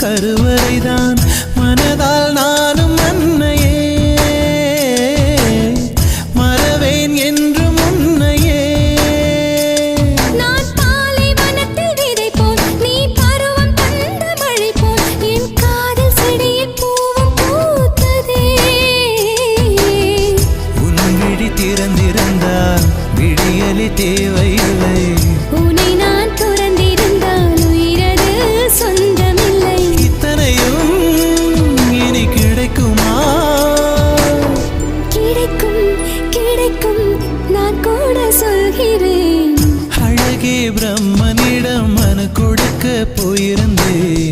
கருவறைதான் மனதால் நானும் அன்னையே மறவேன் என்று முன்னையே நான் பாலை வனத்தில் விதை போல் நீ பருவம் தந்த மழை போல் என் காதல் செடியில் பூவும் பூத்ததே உன் விழி திறந்திருந்தால் விடியலி தேவையில்லை உன்னை நான் துறந்திருந்தால் உயிரது சொந்தமில்லை இத்தனையும் இனி கிடைக்குமா கிடைக்கும் கிடைக்கும் நான் கூட சொல்கிறேன் அழகே பிரம்மனிடம் மனு கொடுக்க போயிருந்தேன்